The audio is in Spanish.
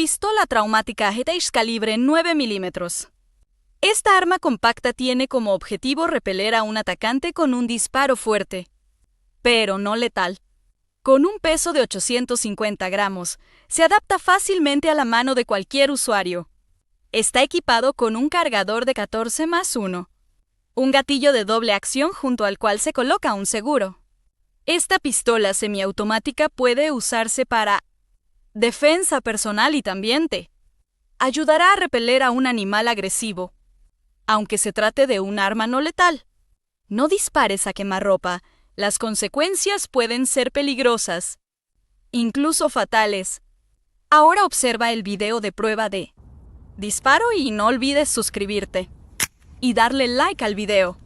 Pistola Traumática Retay calibre 9 milímetros. Esta arma compacta tiene como objetivo repeler a un atacante con un disparo fuerte, pero no letal. Con un peso de 850 gramos, se adapta fácilmente a la mano de cualquier usuario. Está equipado con un cargador de 14+1, un gatillo de doble acción junto al cual se coloca un seguro. Esta pistola semiautomática puede usarse para defensa personal y también ayudará a repeler a un animal agresivo, aunque se trate de un arma no letal. No dispares a quemarropa, las consecuencias pueden ser peligrosas, incluso fatales. Ahora observa el video de prueba de disparo y no olvides suscribirte y darle like al video.